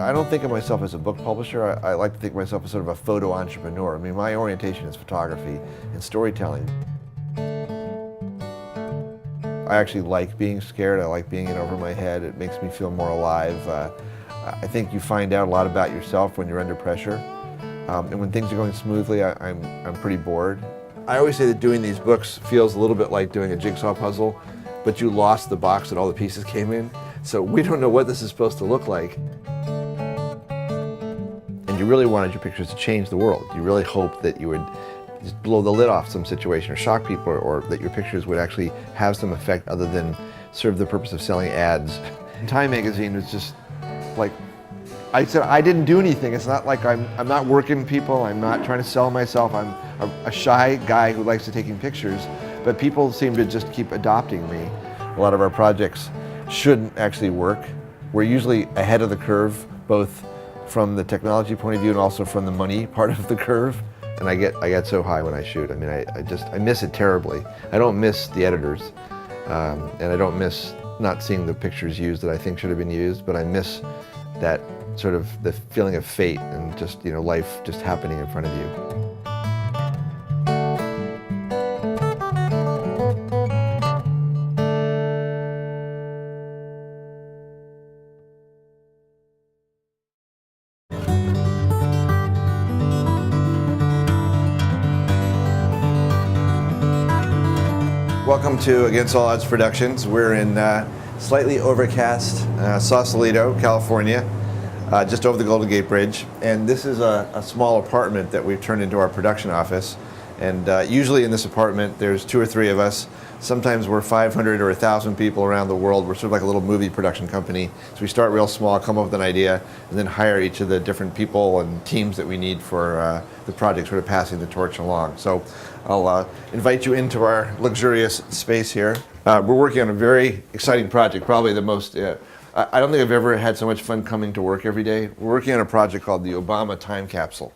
I don't think of myself as a book publisher. I like to think of myself as sort of a photo entrepreneur. I mean, my orientation is photography and storytelling. I actually like being scared. I like being in over my head. It makes me feel more alive. I think you find out a lot about yourself when you're under pressure. And when things are going smoothly, I'm pretty bored. I always say that doing these books feels a little bit like doing a jigsaw puzzle, but you lost the box that all the pieces came in. So we don't know what this is supposed to look like. And you really wanted your pictures to change the world. You really hoped that you would just blow the lid off some situation or shock people, or that your pictures would actually have some effect other than serve the purpose of selling ads. Time magazine was just like, I said, I didn't do anything. It's not like I'm not working people. I'm not trying to sell myself. I'm a shy guy who likes to taking pictures, but people seem to just keep adopting me. A lot of our projects shouldn't actually work. We're usually ahead of the curve, both from the technology point of view and also from the money part of the curve. And I get so high when I shoot. I mean, I miss it terribly. I don't miss the editors, and I don't miss not seeing the pictures used that I think should have been used, but I miss that sort of the feeling of fate and just, you know, life just happening in front of you. Welcome to Against All Odds Productions. We're in slightly overcast Sausalito, California, just over the Golden Gate Bridge. And this is a small apartment that we've turned into our production office. And usually in this apartment, there's 2 or 3 of us. Sometimes we're 500 or 1,000 people around the world. We're sort of like a little movie production company. So we start real small, come up with an idea, and then hire each of the different people and teams that we need for the project, sort of passing the torch along. So I'll invite you into our luxurious space here. We're working on a very exciting project, probably the most, I don't think I've ever had so much fun coming to work every day. We're working on a project called the Obama Time Capsule.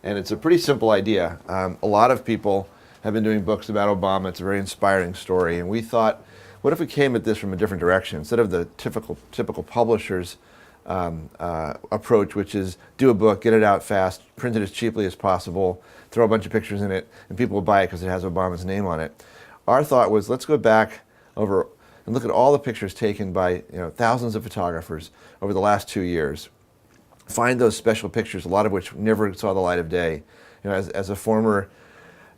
And it's a pretty simple idea. A lot of people have been doing books about Obama. It's a very inspiring story. And we thought, what if we came at this from a different direction? Instead of the typical publisher's approach, which is do a book, get it out fast, print it as cheaply as possible, throw a bunch of pictures in it, and people will buy it because it has Obama's name on it. Our thought was, let's go back over and look at all the pictures taken by thousands of photographers over the last 2 years. Find those special pictures, a lot of which never saw the light of day. As a former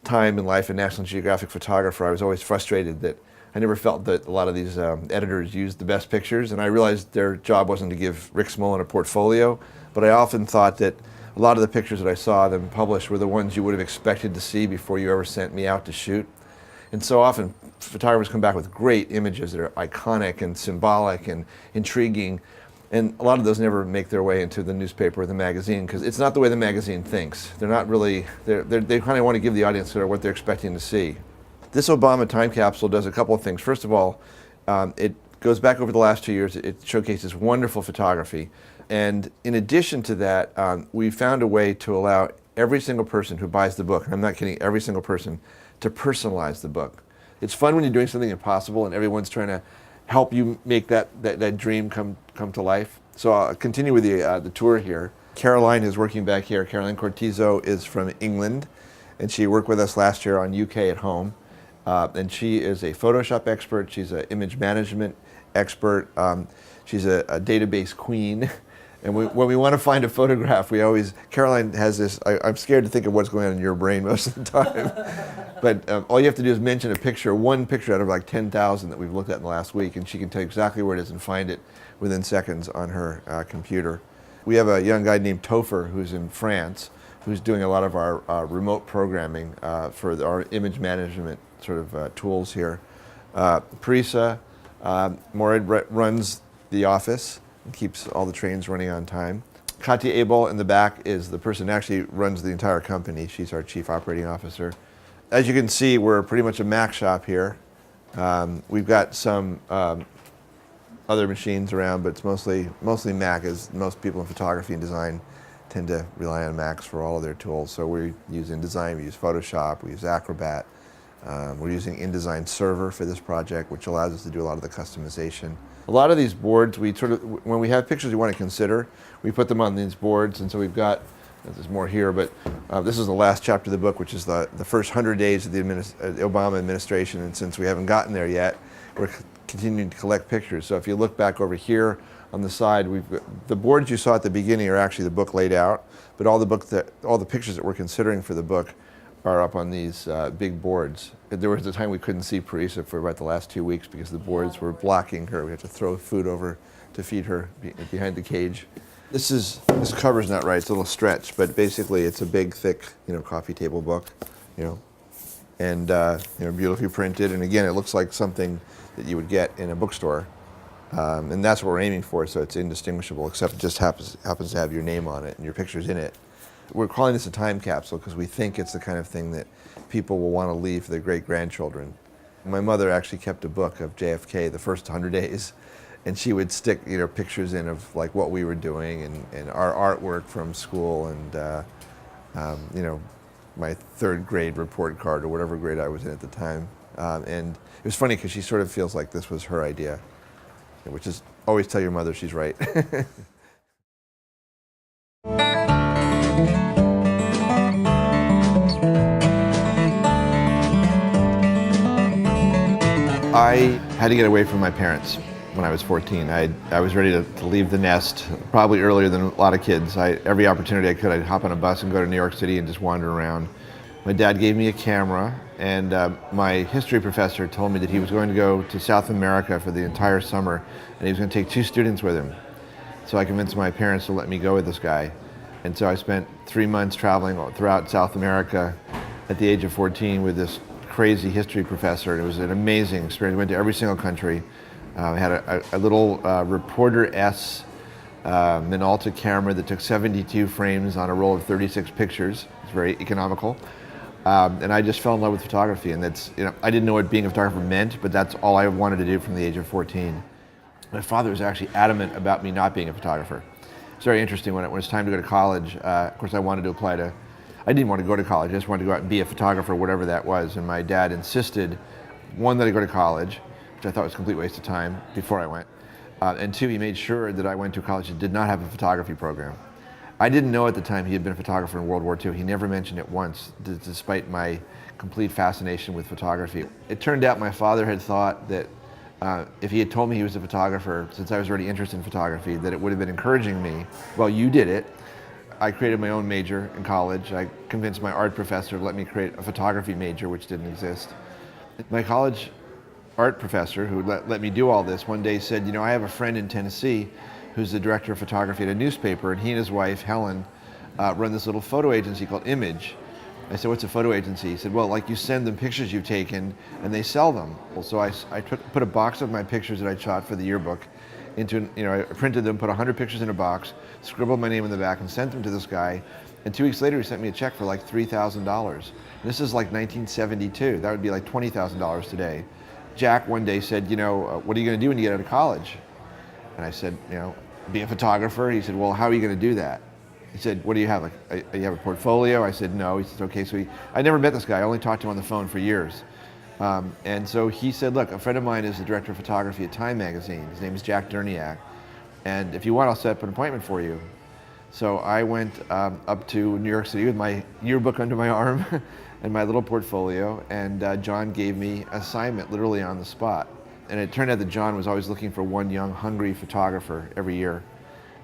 time in life and National Geographic photographer, I was always frustrated that I never felt that a lot of these editors used the best pictures, and I realized their job wasn't to give Rick Smolan a portfolio, but I often thought that a lot of the pictures that I saw them published were the ones you would have expected to see before you ever sent me out to shoot. And so often photographers come back with great images that are iconic and symbolic and intriguing, and a lot of those never make their way into the newspaper or the magazine because it's not the way the magazine thinks. They're not really, they kind of want to give the audience sort of what they're expecting to see. This Obama Time Capsule does a couple of things. First of all, it goes back over the last 2 years. It showcases wonderful photography. And in addition to that, we found a way to allow every single person who buys the book, and I'm not kidding, every single person, to personalize the book. It's fun when you're doing something impossible and everyone's trying to help you make that dream come to life. So I'll continue with the tour here. Caroline is working back here. Caroline Cortizo is from England, and she worked with us last year on UK at Home. And she is a Photoshop expert. She's an image management expert. She's a database queen. And when we want to find a photograph, Caroline has this, I'm scared to think of what's going on in your brain most of the time. But all you have to do is mention one picture out of like 10,000 that we've looked at in the last week, and she can tell you exactly where it is and find it within seconds on her computer. We have a young guy named Topher who's in France, who's doing a lot of our remote programming for our image management sort of tools here. Parisa Morid runs the office and keeps all the trains running on time. Katya Abel in the back is the person who actually runs the entire company. She's our chief operating officer. As you can see, we're pretty much a Mac shop here. We've got some other machines around, but it's mostly Mac, as most people in photography and design tend to rely on Macs for all of their tools. So we use InDesign, we use Photoshop, we use Acrobat, We're using InDesign Server for this project, which allows us to do a lot of the customization. A lot of these boards, when we have pictures we want to consider, we put them on these boards, and so we've got, there's more here, but this is the last chapter of the book, which is the first 100 days of the Obama administration, and since we haven't gotten there yet, we're continuing to collect pictures. So if you look back over here on the side, the boards you saw at the beginning are actually the book laid out, but all the pictures that we're considering for the book are up on these big boards. There was a time we couldn't see Parisa for about the last 2 weeks because the boards were blocking her. We had to throw food over to feed her behind the cage. This cover's not right, it's a little stretched, but basically it's a big, thick, coffee table book, and beautifully printed. And again, it looks like something that you would get in a bookstore. And that's what we're aiming for, so it's indistinguishable, except it just happens to have your name on it and your picture's in it. We're calling this a time capsule because we think it's the kind of thing that people will want to leave for their great-grandchildren. My mother actually kept a book of JFK, the first 100 days, and she would stick pictures in of like what we were doing and our artwork from school and my third grade report card or whatever grade I was in at the time. And it was funny because she sort of feels like this was her idea, which is always tell your mother she's right. I had to get away from my parents when I was 14. I was ready to leave the nest, probably earlier than a lot of kids. Every opportunity I could, I'd hop on a bus and go to New York City and just wander around. My dad gave me a camera, and my history professor told me that he was going to go to South America for the entire summer, and he was going to take 2 students with him. So I convinced my parents to let me go with this guy. And so I spent 3 months traveling throughout South America at the age of 14 with this crazy history professor. It was an amazing experience. We went to every single country. I had a little Reporter S Minolta camera that took 72 frames on a roll of 36 pictures. It's very economical. And I just fell in love with photography, and I didn't know what being a photographer meant, but that's all I wanted to do from the age of 14. My father was actually adamant about me not being a photographer. It's very interesting. When it was time to go to college, of course I wanted to apply to, I didn't want to go to college, I just wanted to go out and be a photographer, whatever that was, and my dad insisted, 1, that I go to college, which I thought was a complete waste of time before I went, and 2, he made sure that I went to a college that did not have a photography program. I didn't know at the time he had been a photographer in World War II. He never mentioned it once, despite my complete fascination with photography. It turned out my father had thought that if he had told me he was a photographer, since I was already interested in photography, that it would have been encouraging me. Well, you did it. I created my own major in college. I convinced my art professor to let me create a photography major, which didn't exist. My college art professor, who let me do all this, one day said, I have a friend in Tennessee who's the director of photography at a newspaper, and he and his wife, Helen, run this little photo agency called Image. I said, what's a photo agency? He said, well, like you send them pictures you've taken and they sell them. Well, so I put a box of my pictures that I shot for the yearbook into, I printed them, put 100 pictures in a box, scribbled my name in the back and sent them to this guy. And 2 weeks later, he sent me a check for like $3,000. This is like 1972. That would be like $20,000 today. Jack one day said, what are you going to do when you get out of college? And I said, be a photographer. He said, well, how are you going to do that? He said, what do you have? You have a portfolio? I said, no. He said, okay. So I never met this guy. I only talked to him on the phone for years. And so he said, look, a friend of mine is the director of photography at Time magazine. His name is Jack Derniak. And if you want, I'll set up an appointment for you. So I went up to New York City with my yearbook under my arm and my little portfolio. And John gave me an assignment literally on the spot. And it turned out that John was always looking for one young, hungry photographer every year.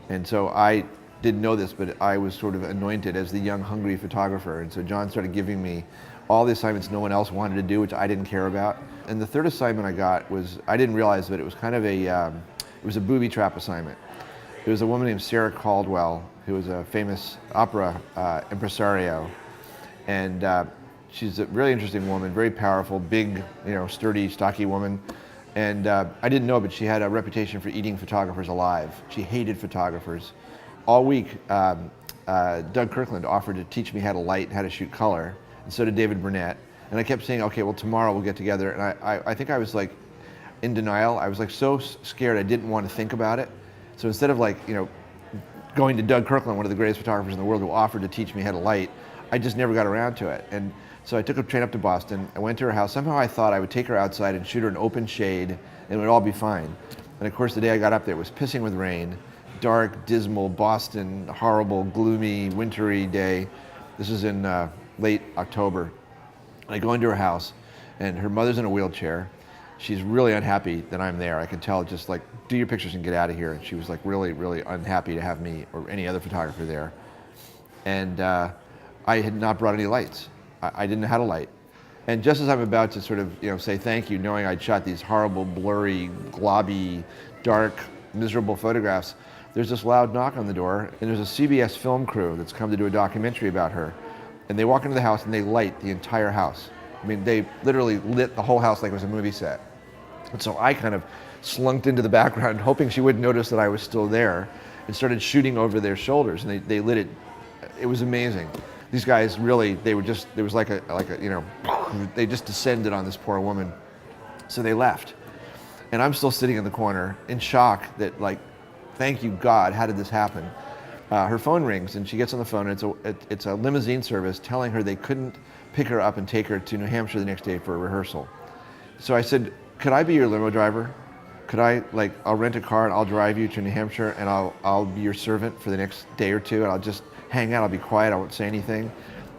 And so I didn't know this, but I was sort of anointed as the young, hungry photographer. And so John started giving me all the assignments no one else wanted to do, which I didn't care about. And the third assignment I got was, I didn't realize, but it was kind of it was a booby trap assignment. There was a woman named Sarah Caldwell, who was a famous opera impresario. And she's a really interesting woman, very powerful, big, sturdy, stocky woman. And I didn't know, but she had a reputation for eating photographers alive. She hated photographers. All week, Doug Kirkland offered to teach me how to light, how to shoot color, and so did David Burnett. And I kept saying, okay, well, tomorrow we'll get together. And I think I was like in denial. I was like so scared I didn't want to think about it. So instead of going to Doug Kirkland, one of the greatest photographers in the world, who offered to teach me how to light, I just never got around to it. And So I took a train up to Boston. I went to her house. Somehow I thought I would take her outside and shoot her in open shade, and it would all be fine. And of course, the day I got up there, it was pissing with rain, dark, dismal Boston, horrible, gloomy, wintry day. This was in late October. I go into her house, and her mother's in a wheelchair. She's really unhappy that I'm there. I could tell, just like, do your pictures and get out of here. And she was like really, really unhappy to have me or any other photographer there. And I had not brought any lights. I didn't know how to light. And just as I'm about to sort of, say thank you, knowing I'd shot these horrible, blurry, globby, dark, miserable photographs, there's this loud knock on the door, and there's a CBS film crew that's come to do a documentary about her. And they walk into the house and they light the entire house. I mean, they literally lit the whole house like it was a movie set. And so I kind of slunked into the background, hoping she wouldn't notice that I was still there, and started shooting over their shoulders. And they lit it. It was amazing. These guys really, there was like a, they just descended on this poor woman. So they left. And I'm still sitting in the corner in shock that, like, thank you God, how did this happen? Her phone rings and she gets on the phone, and it's a limousine service telling her they couldn't pick her up and take her to New Hampshire the next day for a rehearsal. So I said, could I be your limo driver? Could I, I'll rent a car and I'll drive you to New Hampshire, and I'll be your servant for the next day or two, and I'll just hang out, I'll be quiet, I won't say anything.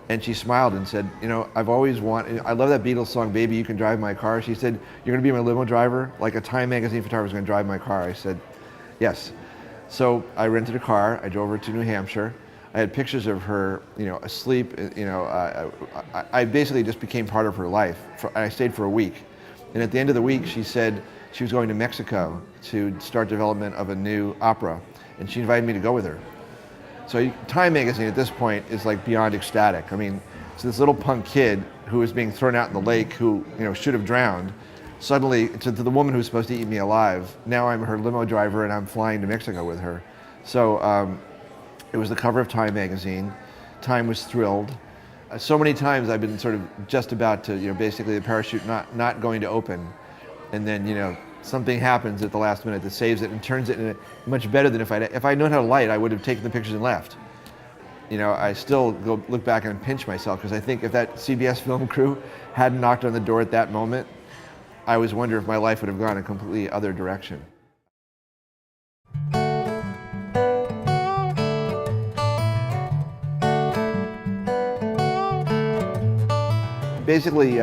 And she smiled and said, I've always wanted, I love that Beatles song, Baby, You Can Drive My Car. She said, you're gonna be my limo driver? Like a Time magazine photographer's gonna drive my car. I said, yes. So I rented a car, I drove her to New Hampshire. I had pictures of her, asleep, I basically just became part of her life. I stayed for a week. And at the end of the week, she said she was going to Mexico to start development of a new opera, and she invited me to go with her. So Time magazine at this point is like beyond ecstatic. I mean, so this little punk kid who was being thrown out in the lake, who should have drowned, suddenly, to the woman who was supposed to eat me alive, now I'm her limo driver and I'm flying to Mexico with her. So it was the cover of Time magazine. Time was thrilled. So many times I've been sort of just about to, basically the parachute not going to open, and then, something happens at the last minute that saves it and turns it in much better than if I'd known how to light, I would have taken the pictures and left. I still go look back and pinch myself, because I think if that CBS film crew hadn't knocked on the door at that moment, I always wonder if my life would have gone a completely other direction. Basically,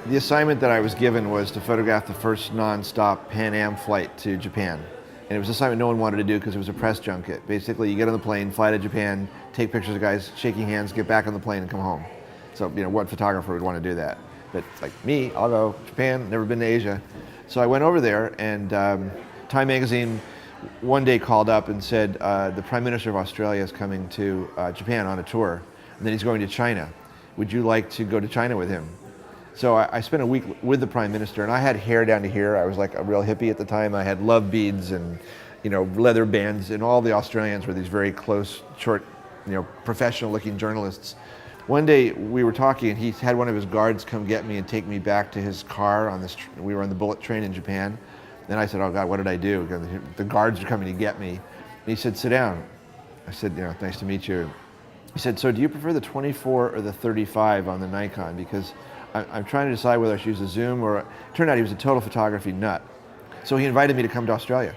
the assignment that I was given was to photograph the first non-stop Pan Am flight to Japan. And it was an assignment no one wanted to do because it was a press junket. Basically, you get on the plane, fly to Japan, take pictures of guys shaking hands, get back on the plane and come home. So, what photographer would want to do that? But like me, I'll go Japan, never been to Asia. So I went over there, and Time magazine one day called up and said, the Prime Minister of Australia is coming to Japan on a tour, and then he's going to China. Would you like to go to China with him? So I spent a week with the Prime Minister, and I had hair down to here. I was like a real hippie at the time. I had love beads and, leather bands, and all the Australians were these very close, short, professional-looking journalists. One day we were talking, and he had one of his guards come get me and take me back to his car on this. We were on the bullet train in Japan. Then I said, "Oh God, what did I do? The guards are coming to get me." And he said, "Sit down." I said, "Nice to meet you." He said, "So do you prefer the 24 or the 35 on the Nikon? Because I'm trying to decide whether I should use a zoom or." It turned out he was a total photography nut. So he invited me to come to Australia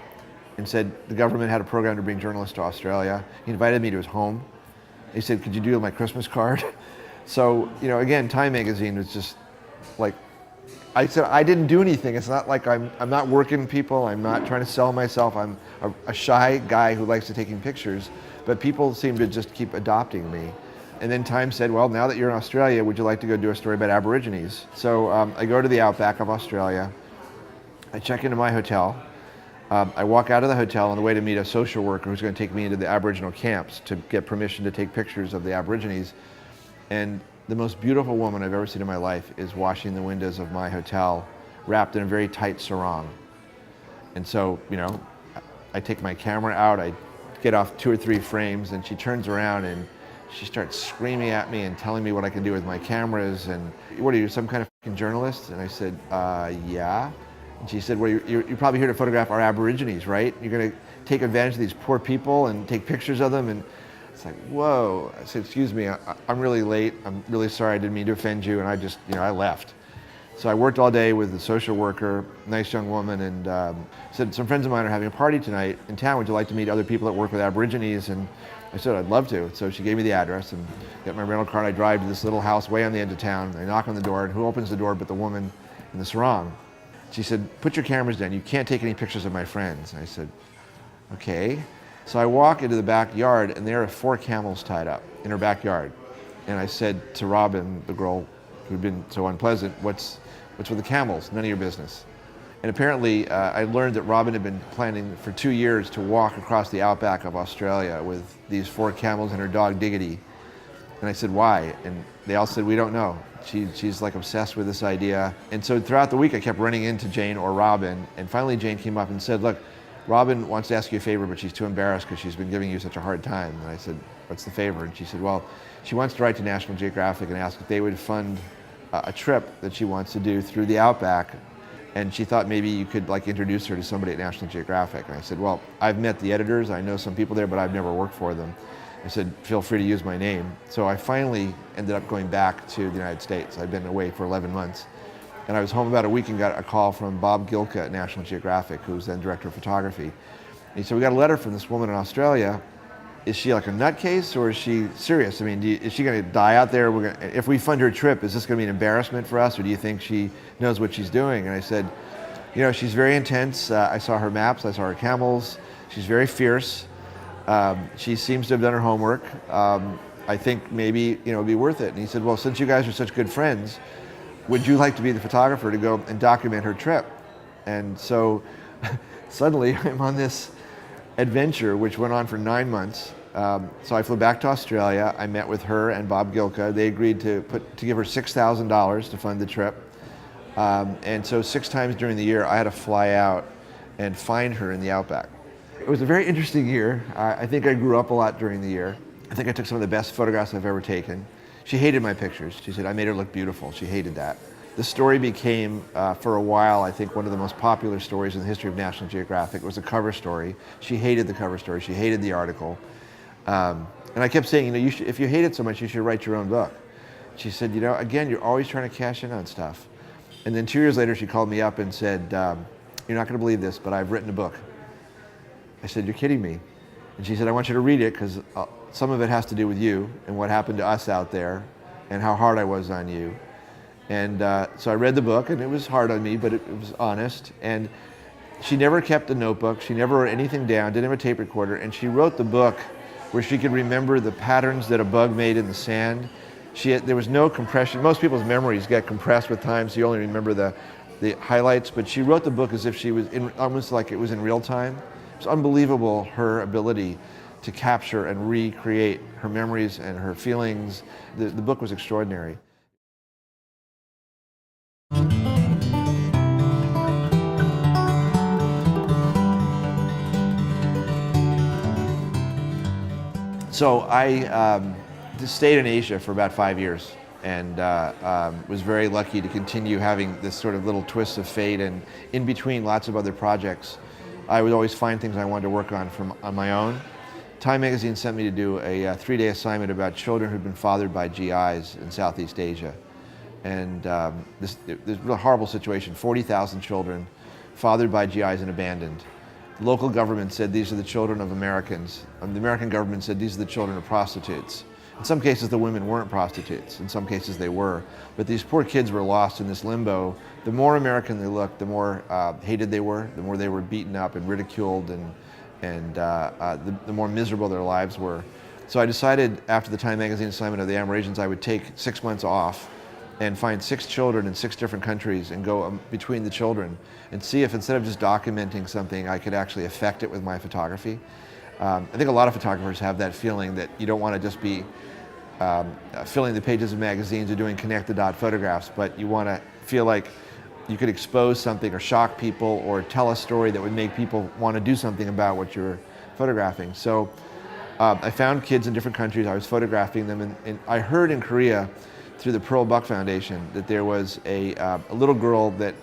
and said the government had a program to bring journalists to Australia. He invited me to his home. He said, "Could you do my Christmas card?" So, again, Time magazine was just like, I said, I didn't do anything. It's not like I'm not working people. I'm not trying to sell myself. I'm a shy guy who likes to taking pictures. But people seem to just keep adopting me. And then Time said, well, now that you're in Australia, would you like to go do a story about Aborigines? So I go to the outback of Australia. I check into my hotel. I walk out of the hotel on the way to meet a social worker who's going to take me into the Aboriginal camps to get permission to take pictures of the Aborigines. And the most beautiful woman I've ever seen in my life is washing the windows of my hotel, wrapped in a very tight sarong. And so, I take my camera out, I get off 2 or 3 frames, and she turns around and she starts screaming at me and telling me what I can do with my cameras. And, "What are you, some kind of fucking journalist?" And I said, yeah. And she said, "Well, you're probably here to photograph our Aborigines, right? You're going to take advantage of these poor people and take pictures of them." And It's like, whoa. I said, excuse me, I'm really late. I'm really sorry. I didn't mean to offend you. And I just, I left. So I worked all day with the social worker, nice young woman, and said, some friends of mine are having a party tonight in town. Would you like to meet other people that work with Aborigines? And I said, I'd love to. So she gave me the address and got my rental car, and I drive to this little house way on the edge of town. I knock on the door, and who opens the door but the woman in the sarong? She said, put your cameras down. You can't take any pictures of my friends. And I said, okay. So I walk into the backyard, and there are 4 camels tied up in her backyard. And I said to Robin, the girl who'd been so unpleasant, what's with the camels? None of your business. And apparently, I learned that Robin had been planning for 2 years to walk across the outback of Australia with these 4 camels and her dog Diggity. And I said, why? And they all said, we don't know. She's like obsessed with this idea. And so throughout the week, I kept running into Jane or Robin. And finally, Jane came up and said, look, Robin wants to ask you a favor, but she's too embarrassed because she's been giving you such a hard time. And I said, what's the favor? And she said, well, she wants to write to National Geographic and ask if they would fund a trip that she wants to do through the outback, and she thought maybe you could introduce her to somebody at National Geographic. And I said, well, I've met the editors, I know some people there, but I've never worked for them. I said, feel free to use my name. So I finally ended up going back to the United States. I'd been away for 11 months. And I was home about a week and got a call from Bob Gilka at National Geographic, who was then director of photography. And he said, we got a letter from this woman in Australia. Is she like a nutcase, or is she serious? I mean, is she going to die out there? If we fund her trip, is this going to be an embarrassment for us, or do you think she knows what she's doing? And I said, she's very intense. I saw her maps. I saw her camels. She's very fierce. She seems to have done her homework. I think maybe it'd be worth it. And he said, well, since you guys are such good friends, would you like to be the photographer to go and document her trip? And so suddenly I'm on this adventure, which went on for 9 months. So I flew back to Australia. I met with her and Bob Gilka. They agreed to give her $6,000 to fund the trip. And so 6 times during the year, I had to fly out and find her in the outback. It was a very interesting year. I think I grew up a lot during the year. I think I took some of the best photographs I've ever taken. She hated my pictures. She said I made her look beautiful. She hated that. The story became, for a while, I think, one of the most popular stories in the history of National Geographic. It was a cover story. She hated the cover story. She hated the article. And I kept saying, if you hate it so much, you should write your own book. She said, again, you're always trying to cash in on stuff. And then 2 years later, she called me up and said, you're not going to believe this, but I've written a book. I said, you're kidding me. And she said, I want you to read it because some of it has to do with you and what happened to us out there and how hard I was on you. And so I read the book, and it was hard on me, but it was honest. And she never kept a notebook. She never wrote anything down, didn't have a tape recorder. And she wrote the book where she could remember the patterns that a bug made in the sand. There was no compression. Most people's memories get compressed with time, so you only remember the highlights. But she wrote the book as if she was almost like it was in real time. It was unbelievable, her ability to capture and recreate her memories and her feelings. The book was extraordinary. So I just stayed in Asia for about 5 years, and was very lucky to continue having this sort of little twist of fate, and in between lots of other projects. I would always find things I wanted to work on on my own. Time magazine sent me to do a 3-day assignment about children who'd been fathered by GIs in Southeast Asia. And this was a horrible situation, 40,000 children fathered by GIs and abandoned. The local government said these are the children of Americans. The American government said these are the children of prostitutes. In some cases the women weren't prostitutes, in some cases they were. But these poor kids were lost in this limbo. The more American they looked, the more hated they were, the more they were beaten up and ridiculed, and the more miserable their lives were. So I decided after the Time magazine assignment of the Aborigines, I would take 6 months off and find 6 children in 6 different countries and go between the children and see if instead of just documenting something, I could actually affect it with my photography. I think a lot of photographers have that feeling that you don't want to just be filling the pages of magazines or doing connect-the-dot photographs, but you want to feel like you could expose something or shock people or tell a story that would make people want to do something about what you're photographing. So I found kids in different countries, I was photographing them, and I heard in Korea through the Pearl Buck Foundation that there was a little girl that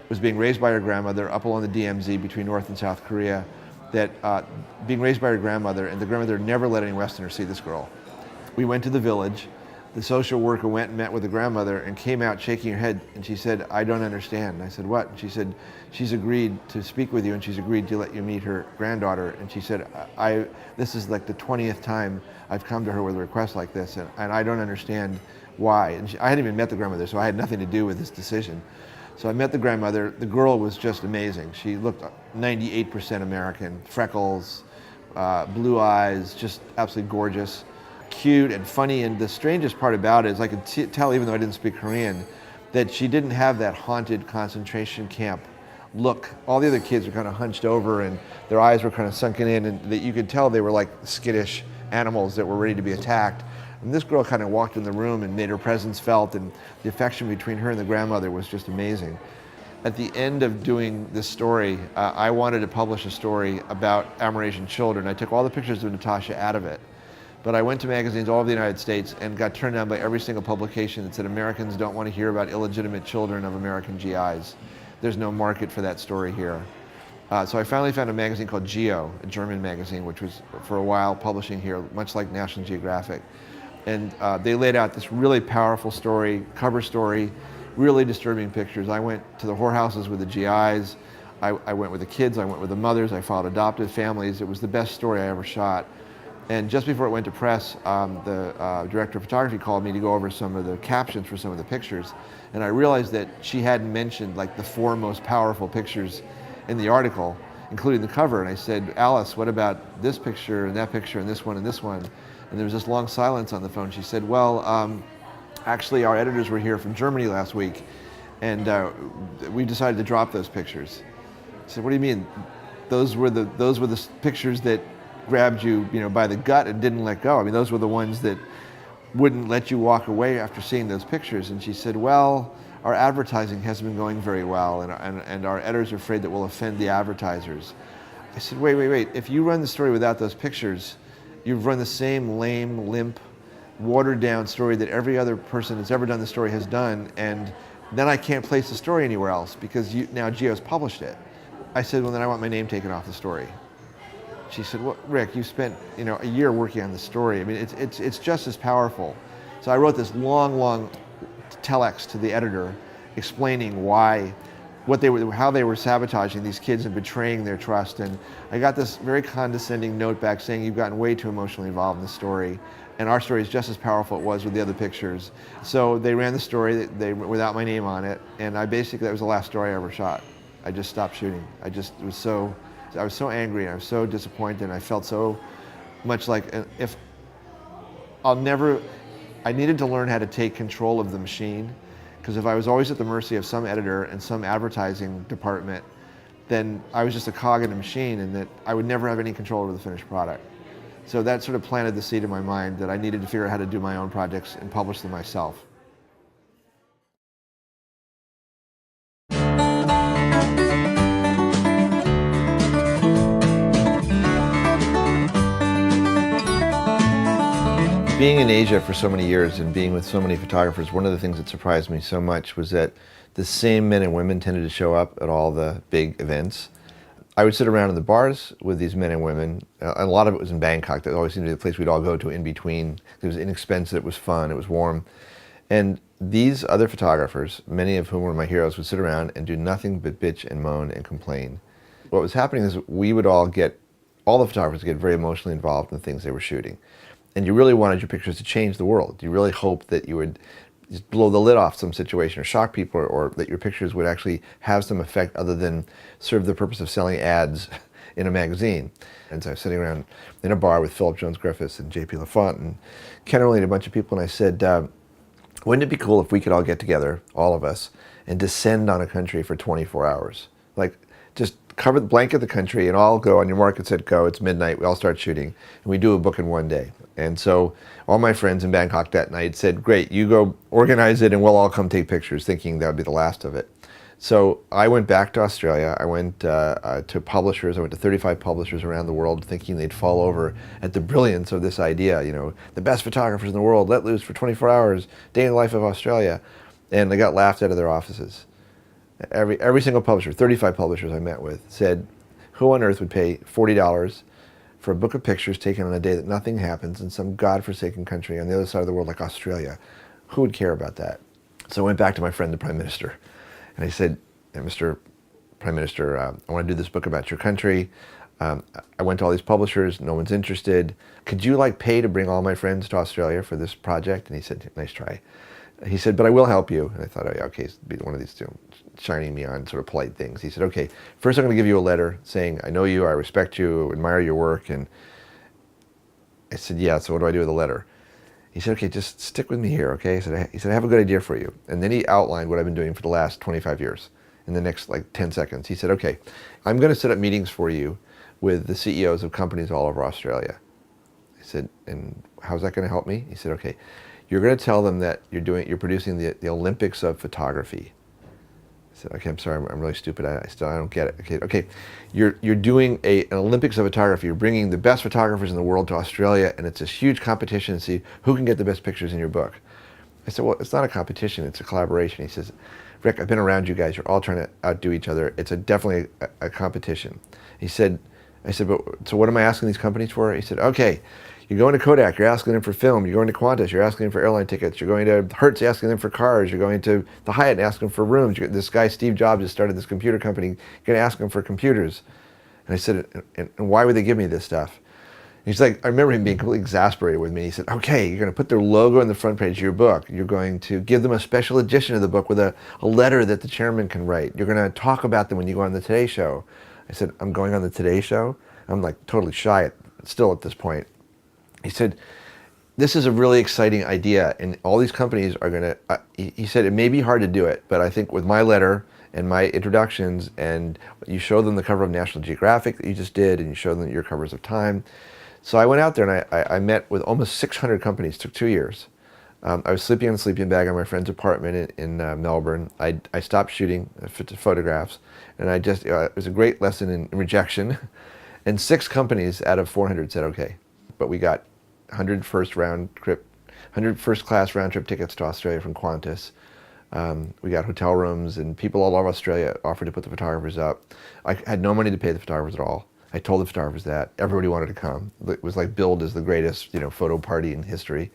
was being raised by her grandmother up along the DMZ between North and South Korea, that being raised by her grandmother, and the grandmother never let any Westerner see this girl. We went to the village. The social worker went and met with the grandmother and came out shaking her head, and she said, "I don't understand." And I said, "What?" And she said, "She's agreed to speak with you, and she's agreed to let you meet her granddaughter." And she said, this is like the 20th time I've come to her with a request like this, and I don't understand why." And I hadn't even met the grandmother, so I had nothing to do with this decision. So I met the grandmother. The girl was just amazing. She looked 98% American, freckles, blue eyes, just absolutely gorgeous, cute and funny. And the strangest part about it is I could tell, even though I didn't speak Korean, that she didn't have that haunted concentration camp look. All the other kids were kind of hunched over and their eyes were kind of sunken in, and that you could tell they were like skittish animals that were ready to be attacked. And this girl kind of walked in the room and made her presence felt, and the affection between her and the grandmother was just amazing. At the end of doing this story, I wanted to publish a story about Amerasian children. I took all the pictures of Natasha out of it. But I went to magazines all over the United States and got turned down by every single publication that said Americans don't want to hear about illegitimate children of American GIs. There's no market for that story here. So I finally found a magazine called Geo, a German magazine, which was for a while publishing here, much like National Geographic. And they laid out this really powerful story, cover story, really disturbing pictures. I went to the whorehouses with the GIs. I went with the kids, I went with the mothers, I followed adoptive families. It was the best story I ever shot. And just before it went to press, the director of photography called me to go over some of the captions for some of the pictures. And I realized that she hadn't mentioned like the 4 most powerful pictures in the article, including the cover. And I said, "Alice, what about this picture and this one and this one?" And there was this long silence on the phone. She said, "Well, actually our editors were here from Germany last week, and we decided to drop those pictures." I said, "What do you mean? Those were the pictures that grabbed you, by the gut and didn't let go. I mean, those were the ones that wouldn't let you walk away after seeing those pictures." And she said, "Well, our advertising hasn't been going very well, and our editors are afraid that we'll offend the advertisers." I said, wait. If you run the story without those pictures, you've run the same lame, limp, watered-down story that every other person that's ever done the story has done, and then I can't place the story anywhere else because now Geo's published it." I said, "Well, then I want my name taken off the story." She said, "Well, Rick, you spent a year working on the story. I mean, it's just as powerful." So I wrote this long telex to the editor, explaining how they were sabotaging these kids and betraying their trust. And I got this very condescending note back saying, "You've gotten way too emotionally involved in the story, and our story is just as powerful as it was with the other pictures." So they ran the story without my name on it, and that was the last story I ever shot. I just stopped shooting. I was so angry, and I was so disappointed, and I felt so much like I needed to learn how to take control of the machine, because if I was always at the mercy of some editor and some advertising department, then I was just a cog in a machine, and that I would never have any control over the finished product. So that sort of planted the seed in my mind that I needed to figure out how to do my own projects and publish them myself. Being in Asia for so many years and being with so many photographers, one of the things that surprised me so much was that the same men and women tended to show up at all the big events. I would sit around in the bars with these men and women. A lot of it was in Bangkok. That always seemed to be the place we'd all go to in between. It was inexpensive, it was fun, it was warm. And these other photographers, many of whom were my heroes, would sit around and do nothing but bitch and moan and complain. What was happening is all the photographers get very emotionally involved in the things they were shooting. And you really wanted your pictures to change the world. You really hoped that you would just blow the lid off some situation or shock people, or that your pictures would actually have some effect other than serve the purpose of selling ads in a magazine. And so I was sitting around in a bar with Philip Jones Griffiths and J.P. LaFont and Ken Early and a bunch of people, and I said, wouldn't it be cool if we could all get together, all of us, and descend on a country for 24 hours? Like, just blanket the country and all go on your mark and set go. It's midnight, we all start shooting, and we do a book in one day. And so all my friends in Bangkok that night said, "Great, you go organize it and we'll all come take pictures," thinking that would be the last of it. So I went back to Australia. I went to publishers. I went to 35 publishers around the world, thinking they'd fall over at the brilliance of this idea, the best photographers in the world let loose for 24 hours, day in the life of Australia. And they got laughed out of their offices. Every single publisher, 35 publishers I met with, said, who on earth would pay $40 for a book of pictures taken on a day that nothing happens in some godforsaken country on the other side of the world like Australia? Who would care about that? So I went back to my friend, the Prime Minister, and I said, Mr. Prime Minister, I want to do this book about your country. I went to all these publishers, no one's interested. Could you pay to bring all my friends to Australia for this project? And he said, nice try. He said, but I will help you. And I thought, oh yeah, okay, it's be one of these two shining me on sort of polite things. He said, okay, first I'm going to give you a letter saying, I know you, I respect you, admire your work. And I said, yeah, so what do I do with the letter? He said, okay, just stick with me here, okay? He said, I have a good idea for you. And then he outlined what I've been doing for the last 25 years in the next 10 seconds. He said, okay, I'm going to set up meetings for you with the CEOs of companies all over Australia. I said, and how's that going to help me? He said, okay, you're going to tell them that you're producing the Olympics of photography. I said, okay, I'm sorry, I'm really stupid. I don't get it. Okay, you're doing an Olympics of photography. You're bringing the best photographers in the world to Australia, and it's this huge competition to see who can get the best pictures in your book. I said, well, it's not a competition, it's a collaboration. He says, Rick, I've been around you guys. You're all trying to outdo each other. It's definitely a competition. I said, but so what am I asking these companies for? He said, okay, you're going to Kodak, you're asking them for film. You're going to Qantas, you're asking them for airline tickets. You're going to Hertz, you're asking them for cars. You're going to the Hyatt and asking them for rooms. This guy, Steve Jobs, just started this computer company. You're going to ask them for computers. And I said, and why would they give me this stuff? And he's like, I remember him being completely exasperated with me. He said, okay, you're going to put their logo in the front page of your book. You're going to give them a special edition of the book with a letter that the chairman can write. You're going to talk about them when you go on the Today Show. I said, I'm going on the Today Show? I'm totally shy still at this point. He said, this is a really exciting idea, and all these companies are going to, he said, it may be hard to do it, but I think with my letter and my introductions, and you show them the cover of National Geographic that you just did, and you show them your covers of Time. So I went out there and I met with almost 600 companies. It took 2 years. I was sleeping in a sleeping bag in my friend's apartment in Melbourne. I stopped shooting photographs, and it was a great lesson in rejection. And 6 companies out of 400 said okay, but we got 100 first class round trip tickets to Australia from Qantas. We got hotel rooms, and people all over Australia offered to put the photographers up. I had no money to pay the photographers at all. I told the photographers that. Everybody wanted to come. It was billed as the greatest, photo party in history.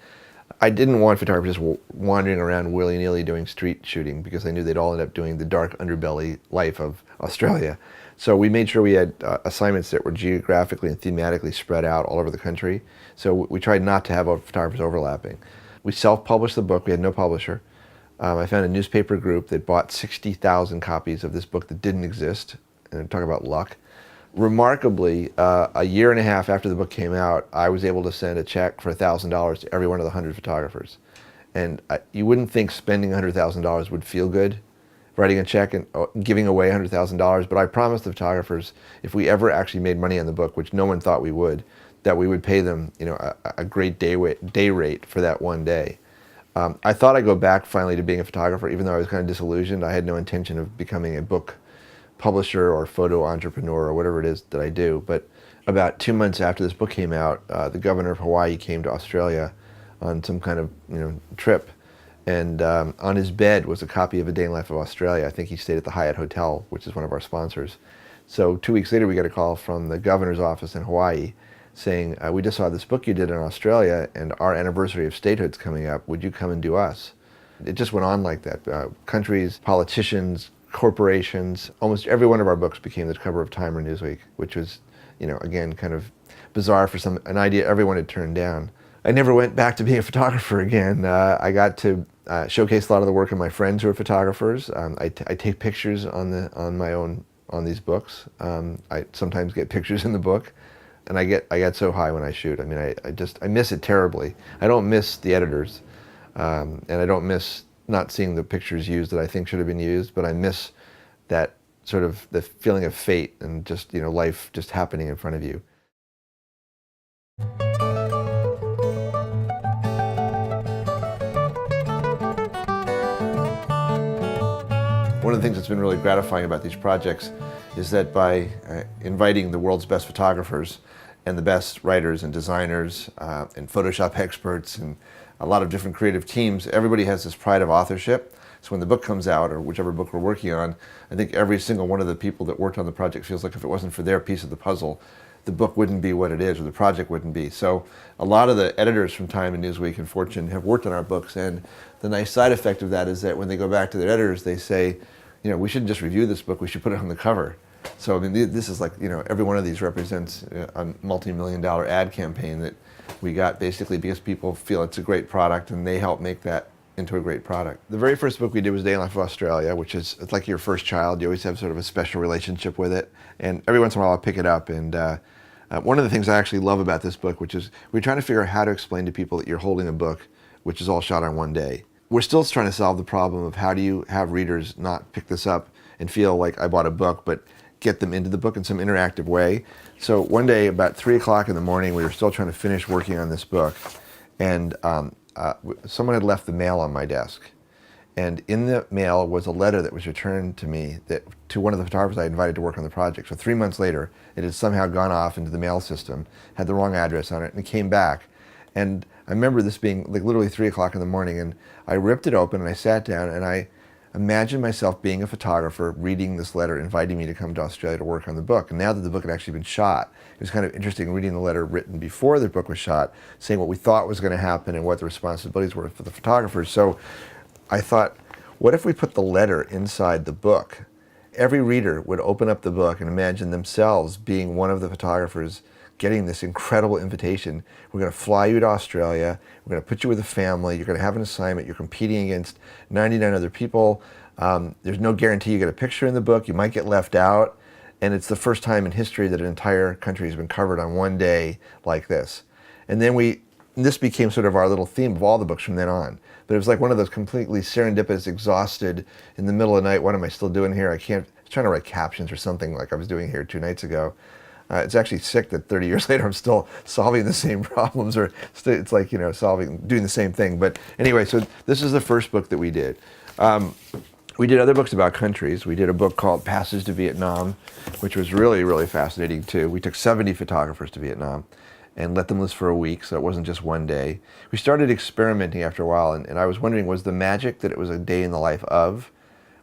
I didn't want photographers just wandering around willy-nilly doing street shooting, because I knew they'd all end up doing the dark underbelly life of Australia. So we made sure we had assignments that were geographically and thematically spread out all over the country. So we tried not to have our photographers overlapping. We self-published the book. We had no publisher. I found a newspaper group that bought 60,000 copies of this book that didn't exist. And talk about luck. Remarkably, a year and a half after the book came out, I was able to send a check for $1,000 to every one of the 100 photographers. And you wouldn't think spending $100,000 would feel good, writing a check and giving away $100,000, but I promised the photographers if we ever actually made money on the book, which no one thought we would, that we would pay them a great day rate for that one day. I thought I'd go back finally to being a photographer, even though I was kind of disillusioned. I had no intention of becoming a book publisher or photo entrepreneur or whatever it is that I do. But about 2 months after this book came out, the governor of Hawaii came to Australia on some kind of trip, and on his bed was a copy of A Day in the Life of Australia. I think he stayed at the Hyatt Hotel, which is one of our sponsors. So 2 weeks later we got a call from the governor's office in Hawaii saying, we just saw this book you did in Australia, and our anniversary of statehood's coming up. Would you come and do us? It just went on like that. Countries, politicians, corporations, almost every one of our books became the cover of Time or Newsweek, which was, again, kind of bizarre for an idea everyone had turned down. I never went back to being a photographer again. I got to showcase a lot of the work of my friends who are photographers. I take pictures on my own on these books. I sometimes get pictures in the book, and I get so high when I shoot. I mean, I miss it terribly. I don't miss the editors, and I don't miss not seeing the pictures used that I think should have been used, but I miss that sort of the feeling of fate and just, life just happening in front of you. One of the things that's been really gratifying about these projects is that by inviting the world's best photographers and the best writers and designers and Photoshop experts and a lot of different creative teams, everybody has this pride of authorship. So when the book comes out, or whichever book we're working on, I think every single one of the people that worked on the project feels like if it wasn't for their piece of the puzzle, the book wouldn't be what it is, or the project wouldn't be. So a lot of the editors from Time and Newsweek and Fortune have worked on our books, and the nice side effect of that is that when they go back to their editors, they say, we shouldn't just review this book, we should put it on the cover. So I mean, this is like, every one of these represents a multi-million-dollar ad campaign that we got basically because people feel it's a great product and they help make that into a great product. The very first book we did was Day in the Life of Australia, which is, it's like your first child. You always have sort of a special relationship with it. And every once in a while I'll pick it up. And one of the things I actually love about this book, which is we're trying to figure out how to explain to people that you're holding a book which is all shot on one day. We're still trying to solve the problem of how do you have readers not pick this up and feel like I bought a book, but get them into the book in some interactive way. So one day about 3 o'clock in the morning, we were still trying to finish working on this book, and someone had left the mail on my desk. And in the mail was a letter that was returned to me to one of the photographers I invited to work on the project. So 3 months later, it had somehow gone off into the mail system, had the wrong address on it, and it came back. And I remember this being like literally 3 o'clock in the morning, and I ripped it open and I sat down and I imagined myself being a photographer reading this letter inviting me to come to Australia to work on the book. And now that the book had actually been shot, it was kind of interesting reading the letter written before the book was shot, saying what we thought was going to happen and what the responsibilities were for the photographers. So I thought, what if we put the letter inside the book? Every reader would open up the book and imagine themselves being one of the photographers getting this incredible invitation. We're going to fly you to Australia. We're going to put you with a family. You're going to have an assignment. You're competing against 99 other people. There's no guarantee you get a picture in the book. You might get left out. And it's the first time in history that an entire country has been covered on one day like this. And then this became sort of our little theme of all the books from then on. But it was like one of those completely serendipitous, exhausted, in the middle of the night, what am I still doing here? I was trying to write captions or something like I was doing here 2 nights ago. It's actually sick that 30 years later I'm still solving the same problems, or it's like, doing the same thing. But anyway, so this is the first book that we did. We did other books about countries. We did a book called Passage to Vietnam, which was really, really fascinating too. We took 70 photographers to Vietnam and let them list for a week, so it wasn't just one day. We started experimenting after a while, and I was wondering, was the magic that it was a day in the life of?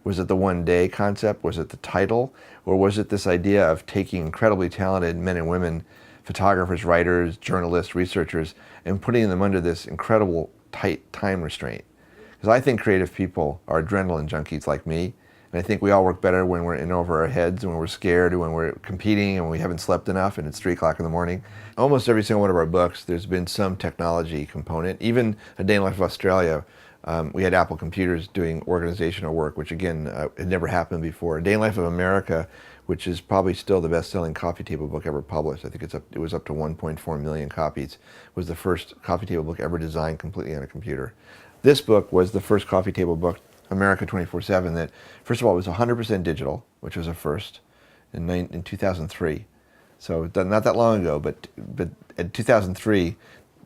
Was it the one day concept? Was it the title? Or was it this idea of taking incredibly talented men and women, photographers, writers, journalists, researchers, and putting them under this incredible tight time restraint? Because I think creative people are adrenaline junkies like me, and I think we all work better when we're in over our heads, when we're scared, when we're competing, and when we haven't slept enough, and it's 3 o'clock in the morning. Almost every single one of our books, there's been some technology component. Even A Day in the Life of Australia, we had Apple computers doing organizational work, which again, had never happened before. A Day in the Life of America, which is probably still the best-selling coffee table book ever published. I think it was up to 1.4 million copies, was the first coffee table book ever designed completely on a computer. This book was the first coffee table book, America 24/7, that, first of all, was 100% digital, which was a first in 2003. So not that long ago, but in 2003,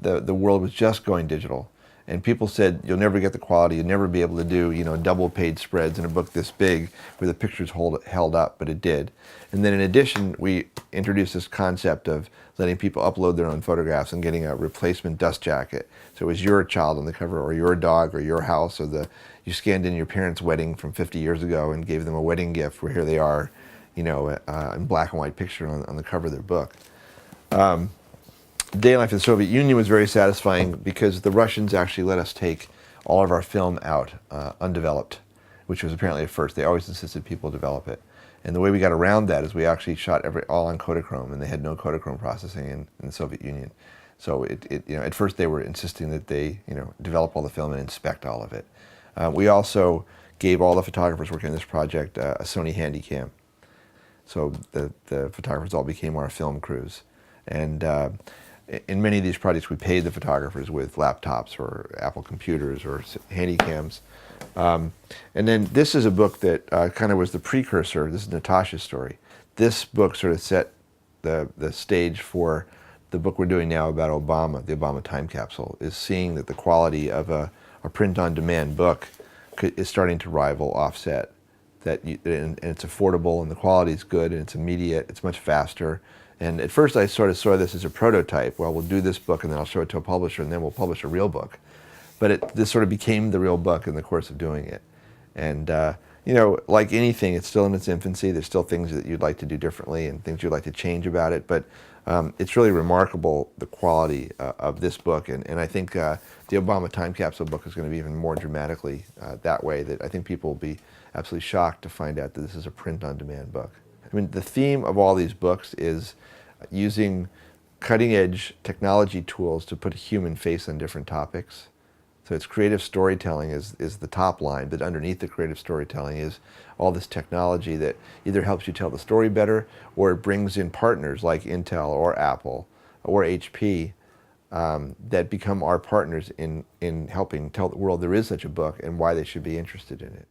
the world was just going digital. And people said, you'll never get the quality, you'll never be able to do, double page spreads in a book this big where the pictures held up, but it did. And then in addition, we introduced this concept of letting people upload their own photographs and getting a replacement dust jacket. So it was your child on the cover, or your dog, or your house, or you scanned in your parents' wedding from 50 years ago and gave them a wedding gift where here they are, in black and white picture on the cover of their book. Day in Life in the Soviet Union was very satisfying because the Russians actually let us take all of our film out undeveloped, which was apparently a first. They always insisted people develop it. And the way we got around that is we actually shot all on Kodachrome, and they had no Kodachrome processing in the Soviet Union. So at first they were insisting that they develop all the film and inspect all of it. We also gave all the photographers working on this project a Sony Handycam. So the photographers all became our film crews. And in many of these projects, we paid the photographers with laptops or Apple computers or handycams. And then this is a book that kind of was the precursor. This is Natasha's story. This book sort of set the stage for the book we're doing now about Obama, the Obama time capsule, is seeing that the quality of a print-on-demand book is starting to rival offset. And it's affordable, and the quality is good, and it's immediate, it's much faster. And at first I sort of saw this as a prototype. Well, we'll do this book and then I'll show it to a publisher and then we'll publish a real book. But this sort of became the real book in the course of doing it. And you know, like anything, it's still in its infancy. There's still things that you'd like to do differently and things you'd like to change about it. But it's really remarkable, the quality of this book. And I think the Obama Time Capsule book is going to be even more dramatically that way, that I think people will be absolutely shocked to find out that this is a print-on-demand book. I mean, the theme of all these books is using cutting-edge technology tools to put a human face on different topics. So it's creative storytelling is the top line, but underneath the creative storytelling is all this technology that either helps you tell the story better, or it brings in partners like Intel or Apple or HP that become our partners in helping tell the world there is such a book and why they should be interested in it.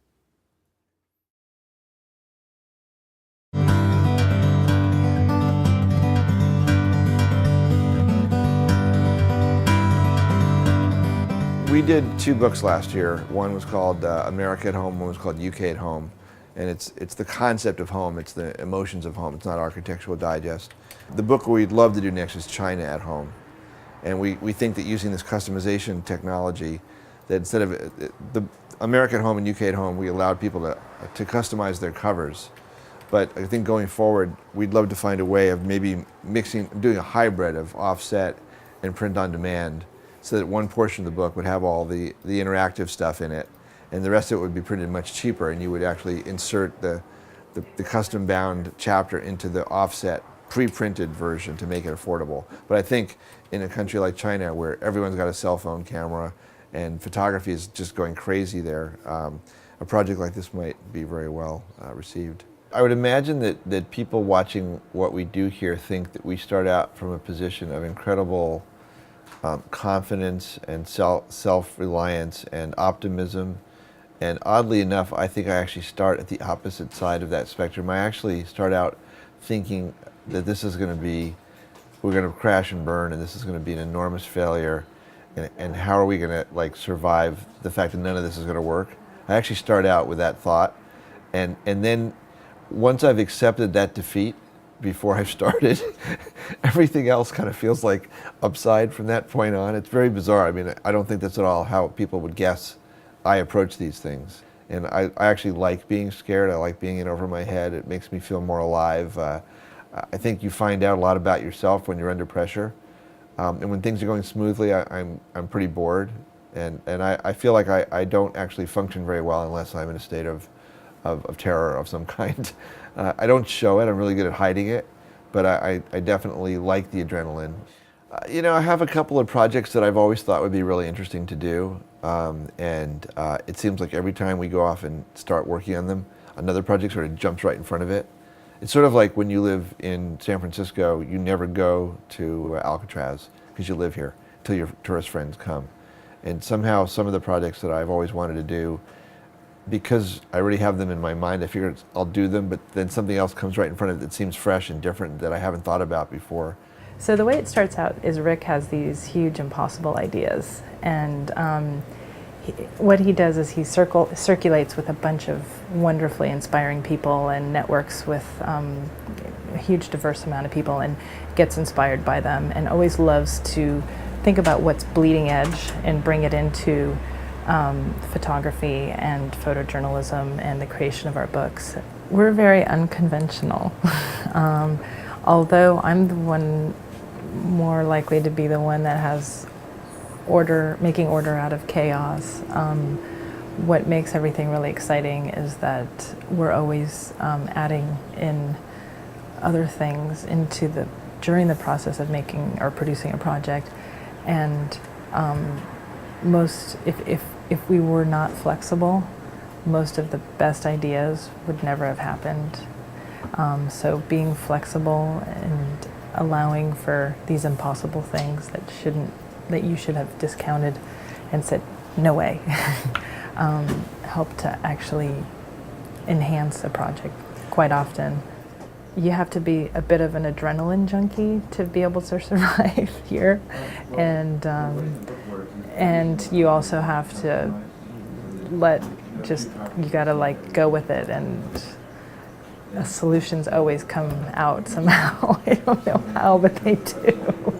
We did 2 books last year. One was called America at Home, one was called UK at Home. And it's the concept of home, it's the emotions of home, it's not Architectural Digest. The book we'd love to do next is China at Home. And we think that using this customization technology, that instead of the America at Home and UK at Home, we allowed people to customize their covers. But I think going forward, we'd love to find a way of maybe doing a hybrid of offset and print on demand, so that one portion of the book would have all the interactive stuff in it, and the rest of it would be printed much cheaper, and you would actually insert the custom bound chapter into the offset pre-printed version to make it affordable. But I think in a country like China, where everyone's got a cell phone camera and photography is just going crazy there, a project like this might be very well received. I would imagine that people watching what we do here think that we start out from a position of incredible confidence and self-reliance and optimism. And oddly enough, I think I actually start at the opposite side of that spectrum. I actually start out thinking that this is going to be, we're going to crash and burn, and this is going to be an enormous failure, and how are we going to like survive the fact that none of this is going to work. I actually start out with that thought, and then once I've accepted that defeat, before I've started, everything else kind of feels like upside from that point on. It's very bizarre. I mean, I don't think that's at all how people would guess I approach these things. And I actually like being scared. I like being in over my head. It makes me feel more alive. I think you find out a lot about yourself when you're under pressure. And when things are going smoothly, I'm pretty bored. And I feel like I don't actually function very well unless I'm in a state of terror of some kind. I don't show it, I'm really good at hiding it, but I definitely like the adrenaline. You know, I have a couple of projects that I've always thought would be really interesting to do, and it seems like every time we go off and start working on them, another project sort of jumps right in front of it. It's sort of like when you live in San Francisco, you never go to Alcatraz because you live here until your tourist friends come. And somehow some of the projects that I've always wanted to do, because I already have them in my mind, I figured I'll do them, but then something else comes right in front of it that seems fresh and different that I haven't thought about before. So the way it starts out is Rick has these huge impossible ideas, and what he does is he circulates with a bunch of wonderfully inspiring people and networks with a huge diverse amount of people and gets inspired by them, and always loves to think about what's bleeding edge and bring it into photography and photojournalism and the creation of our books. We're very unconventional. Although I'm the one more likely to be the one that has making order out of chaos. What makes everything really exciting is that we're always adding in other things during the process of making or producing a project. And if we were not flexible, most of the best ideas would never have happened. So being flexible and allowing for these impossible things that you should have discounted and said, no way, help to actually enhance a project quite often. You have to be a bit of an adrenaline junkie to be able to survive here, and you also have to you gotta like go with it, and solutions always come out somehow. I don't know how, but they do.